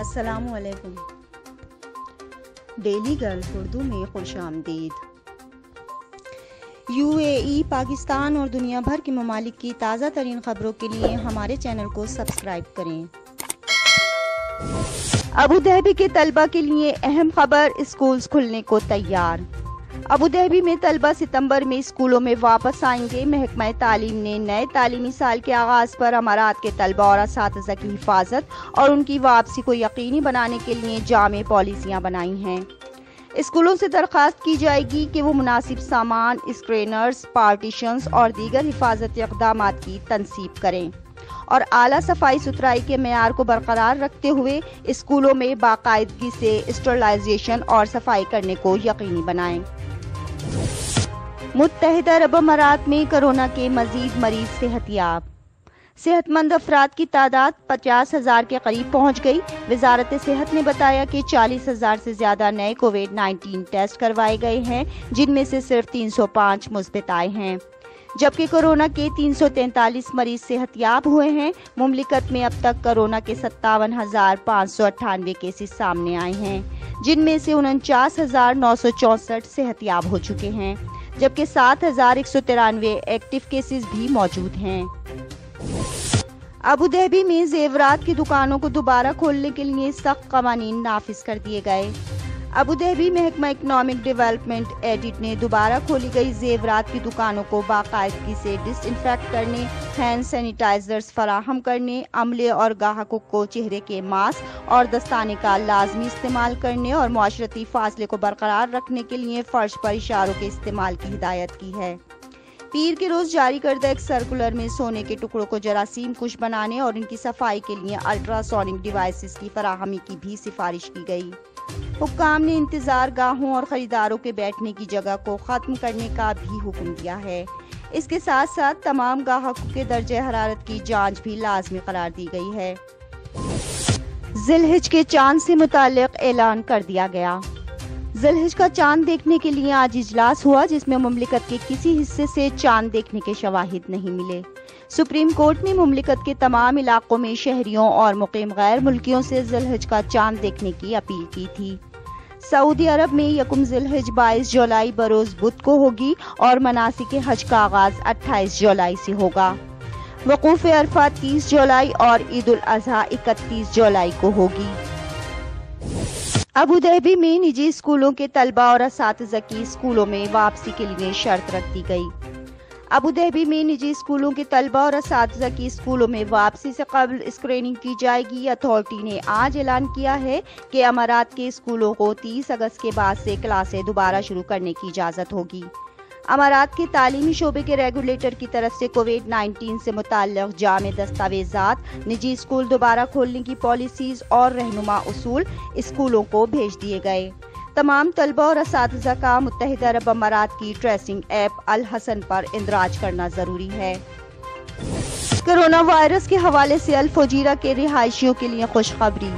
السلام علیکم۔ Daily golf Urdu میں خوش آمدید۔ UAE، پاکستان اور دنیا بھر کے ممالک کی تازہ ترین خبروں کے لیے ہمارے چینل کو سبسکرائب کریں۔ ابوظہبی کے طلبہ کے لیے اہم خبر، اسکولز کھلنے کو تیار۔ ابوظہبی میں طلبہ ستمبر میں اسکولوں میں واپس آئیں گے۔ محکمہ تعلیم نے نئے تعلیمی سال کے آغاز پر امارات کے طلبہ اور اساتذہ کی حفاظت اور ان کی واپسی کو یقینی بنانے کے لیے جامع پالیسیاں بنائی ہیں۔ اسکولوں سے درخواست کی جائے گی کہ وہ مناسب سامان، اسکرینرز، پارٹیشنز اور دیگر حفاظتی اقدامات کی تنصیب کریں اور اعلیٰ صفائی ستھرائی کے معیار کو برقرار رکھتے ہوئے اسکولوں میں باقاعدگی سے اسٹرلائزیشن اور صفائی کرنے کو یقینی بنائیں۔ متحدہ عرب امارات میں کرونا کے مزید مریض صحت یاب۔ صحت مند افراد کی تعداد 50,000 کے قریب پہنچ گئی۔ وزارت صحت نے بتایا کہ 40,000 سے زیادہ نئے کووڈ-19 ٹیسٹ کروائے گئے ہیں، جن میں سے صرف 305 مثبت آئے ہیں، جبکہ کورونا کے 343 مریض صحت یاب ہوئے ہیں۔ مملکت میں اب تک کورونا کے 57,598 کیسز سامنے آئے ہیں، جن میں سے 49,964 صحت یاب ہو چکے ہیں، جبکہ 7,193 ایکٹیو کیسز بھی موجود ہیں۔ ابوظہبی میں زیورات کی دکانوں کو دوبارہ کھولنے کے لیے سخت قوانین نافذ کر دیے گئے۔ ابوظہبی محکمہ اکنامک ڈیولپمنٹ ایڈٹ نے دوبارہ کھولی گئی زیورات کی دکانوں کو باقاعدگی سے ڈس انفیکٹ کرنے، ہینڈ سینیٹائزرز فراہم کرنے، عملے اور گاہکوں کو چہرے کے ماسک اور دستانے کا لازمی استعمال کرنے اور معاشرتی فاصلے کو برقرار رکھنے کے لیے فرش پر اشاروں کے استعمال کی ہدایت کی ہے۔ پیر کے روز جاری کردہ ایک سرکولر میں سونے کے ٹکڑوں کو جراثیم کش بنانے اور ان کی صفائی کے لیے الٹرا سونک ڈیوائسز کی فراہمی کی بھی سفارش کی گئی۔ حکام نے انتظار گاہوں اور خریداروں کے بیٹھنے کی جگہ کو ختم کرنے کا بھی حکم دیا ہے۔ اس کے ساتھ ساتھ تمام گاہکوں کے درجہ حرارت کی جانچ بھی لازمی قرار دی گئی ہے۔ ذی الحجہ کے چاند سے متعلق اعلان کر دیا گیا۔ ذی الحجہ کا چاند دیکھنے کے لیے آج اجلاس ہوا، جس میں مملکت کے کسی حصے سے چاند دیکھنے کے شواہد نہیں ملے۔ سپریم کورٹ نے مملکت کے تمام علاقوں میں شہریوں اور مقیم غیر ملکیوں سے ذی الحجہ کا چاند دیکھنے کی اپیل کی تھی۔ سعودی عرب میں یکم ذی الحجہ 22 جولائی بروز بدھ کو ہوگی اور مناسک حج کا آغاز 28 جولائی سے ہوگا۔ وقوف عرفہ 30 جولائی اور عید الاضحیٰ 31 جولائی کو ہوگی۔ ابوظہبی میں نجی اسکولوں کے طلبہ اور اساتذہ کی اسکولوں میں واپسی کے لیے شرط رکھ دی گئی۔ ابوظہبی میں نجی اسکولوں کے طلبہ اور اساتذہ کی اسکولوں میں واپسی سے قبل اسکریننگ کی جائے گی۔ اتھارٹی نے آج اعلان کیا ہے کہ امارات کے اسکولوں کو 30 اگست کے بعد سے کلاسیں دوبارہ شروع کرنے کی اجازت ہوگی۔ امارات کے تعلیمی شعبے کے ریگولیٹر کی طرف سے کووڈ-19 سے متعلق جامع دستاویزات، نجی اسکول دوبارہ کھولنے کی پالیسیز اور رہنما اصول اسکولوں کو بھیج دیے گئے۔ تمام طلبہ اور اساتذہ کا متحدہ عرب امارات کی ٹریسنگ ایپ الحسن پر اندراج کرنا ضروری ہے۔ کرونا وائرس کے حوالے سے الفجیرہ کے رہائشیوں کے لیے خوشخبری۔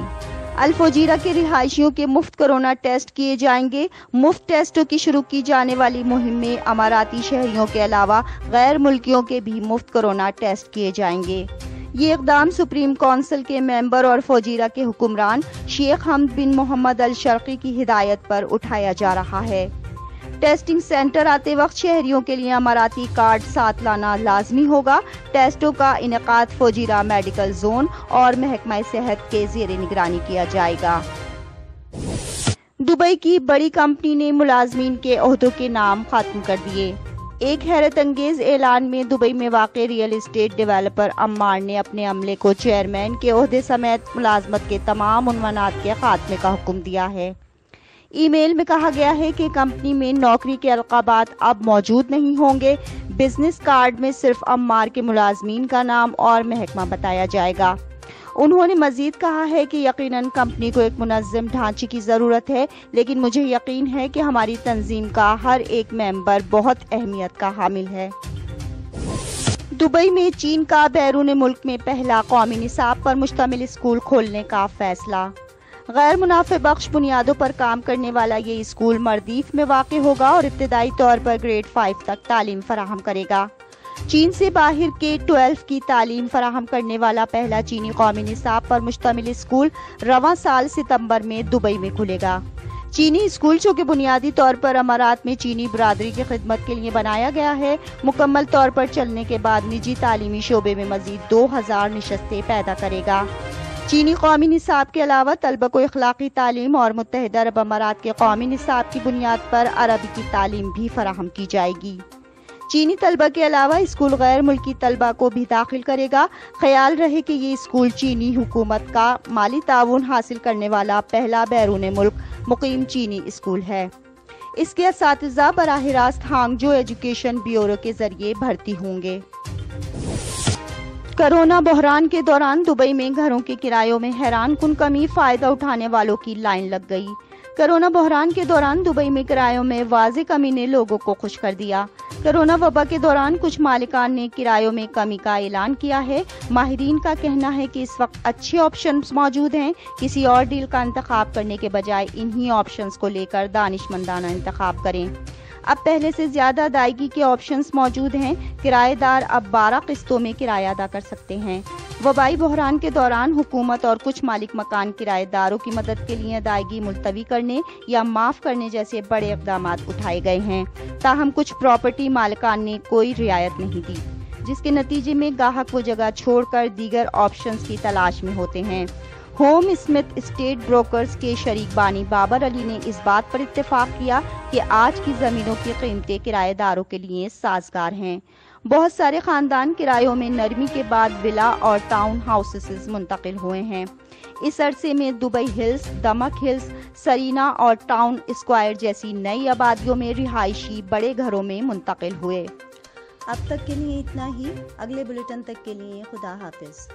الفجیرہ کے رہائشیوں کے مفت کرونا ٹیسٹ کیے جائیں گے۔ مفت ٹیسٹوں کی شروع کی جانے والی مہم میں اماراتی شہریوں کے علاوہ غیر ملکیوں کے بھی مفت کرونا ٹیسٹ کیے جائیں گے۔ یہ اقدام سپریم کونسل کے ممبر اور فجیرہ کے حکمران شیخ حمد بن محمد الشرقی کی ہدایت پر اٹھایا جا رہا ہے۔ ٹیسٹنگ سینٹر آتے وقت شہریوں کے لیے اماراتی کارڈ ساتھ لانا لازمی ہوگا۔ ٹیسٹوں کا انعقاد فجیرہ میڈیکل زون اور محکمہ صحت کے زیر نگرانی کیا جائے گا۔ دبئی کی بڑی کمپنی نے ملازمین کے عہدوں کے نام ختم کر دیے۔ ایک حیرت انگیز اعلان میں دبئی میں واقع ریئل اسٹیٹ ڈیولپر عمار نے اپنے عملے کو چیئرمین کے عہدے سمیت ملازمت کے تمام عنوانات کے خاتمے کا حکم دیا ہے۔ ای میل میں کہا گیا ہے کہ کمپنی میں نوکری کے القابات اب موجود نہیں ہوں گے۔ بزنس کارڈ میں صرف عمار کے ملازمین کا نام اور محکمہ بتایا جائے گا۔ انہوں نے مزید کہا ہے کہ یقیناً کمپنی کو ایک منظم ڈھانچے کی ضرورت ہے، لیکن مجھے یقین ہے کہ ہماری تنظیم کا ہر ایک ممبر بہت اہمیت کا حامل ہے۔ دبئی میں چین کا بیرون ملک میں پہلا قومی نصاب پر مشتمل اسکول کھولنے کا فیصلہ۔ غیر منافع بخش بنیادوں پر کام کرنے والا یہ اسکول مردیف میں واقع ہوگا اور ابتدائی طور پر گریڈ 5 تک تعلیم فراہم کرے گا۔ چین سے باہر کے 12 کی تعلیم فراہم کرنے والا پہلا چینی قومی نصاب پر مشتمل اسکول رواں سال ستمبر میں دبئی میں کھلے گا۔ چینی اسکول جو کہ بنیادی طور پر امارات میں چینی برادری کی خدمت کے لیے بنایا گیا ہے، مکمل طور پر چلنے کے بعد نجی تعلیمی شعبے میں مزید 2000 نشستیں پیدا کرے گا۔ چینی قومی نصاب کے علاوہ طلبہ کو اخلاقی تعلیم اور متحدہ عرب امارات کے قومی نصاب کی بنیاد پر عربی کی تعلیم بھی فراہم کی جائے گی۔ چینی طلبہ کے علاوہ اسکول غیر ملکی طلبہ کو بھی داخل کرے گا۔ خیال رہے کہ یہ اسکول چینی حکومت کا مالی تعاون حاصل کرنے والا پہلا بیرون ملک مقیم چینی اسکول ہے۔ اس کے اساتذہ براہ راست ہانگجو ایجوکیشن بیورو کے ذریعے بھرتی ہوں گے۔ کرونا بحران کے دوران دبئی میں گھروں کے کرایوں میں حیران کن کمی، فائدہ اٹھانے والوں کی لائن لگ گئی۔ کرونا بحران کے دوران دبئی میں کرایوں میں واضح کمی نے لوگوں کو خوش کر دیا۔ کرونا وبا کے دوران کچھ مالکان نے کرایوں میں کمی کا اعلان کیا ہے۔ ماہرین کا کہنا ہے کہ اس وقت اچھے آپشنز موجود ہیں۔ کسی اور ڈیل کا انتخاب کرنے کے بجائے انہی آپشنز کو لے کر دانشمندانہ انتخاب کریں۔ اب پہلے سے زیادہ ادائیگی کے آپشنز موجود ہیں۔ کرایہ دار اب 12 قسطوں میں کرایہ ادا کر سکتے ہیں۔ وبائی بحران کے دوران حکومت اور کچھ مالک مکان کرایہ داروں کی مدد کے لیے ادائیگی ملتوی کرنے یا معاف کرنے جیسے بڑے اقدامات اٹھائے گئے ہیں، تاہم کچھ پراپرٹی مالکان نے کوئی رعایت نہیں دی، جس کے نتیجے میں گاہک وہ جگہ چھوڑ کر دیگر آپشنز کی تلاش میں ہوتے ہیں۔ ہوم اسمتھ اسٹیٹ بروکرز کے شریک بانی بابر علی نے اس بات پر اتفاق کیا کہ آج کی زمینوں کی قیمتیں کرایہ داروں کے لیے سازگار ہیں۔ بہت سارے خاندان کرایوں میں نرمی کے بعد ولا اور ٹاؤن ہاؤسز منتقل ہوئے ہیں۔ اس عرصے میں دبئی ہلز، دمک ہلز، سرینا اور ٹاؤن اسکوائر جیسی نئی آبادیوں میں رہائشی بڑے گھروں میں منتقل ہوئے۔ اب تک کے لیے اتنا ہی، اگلے بلیٹن تک کے لیے خدا حافظ۔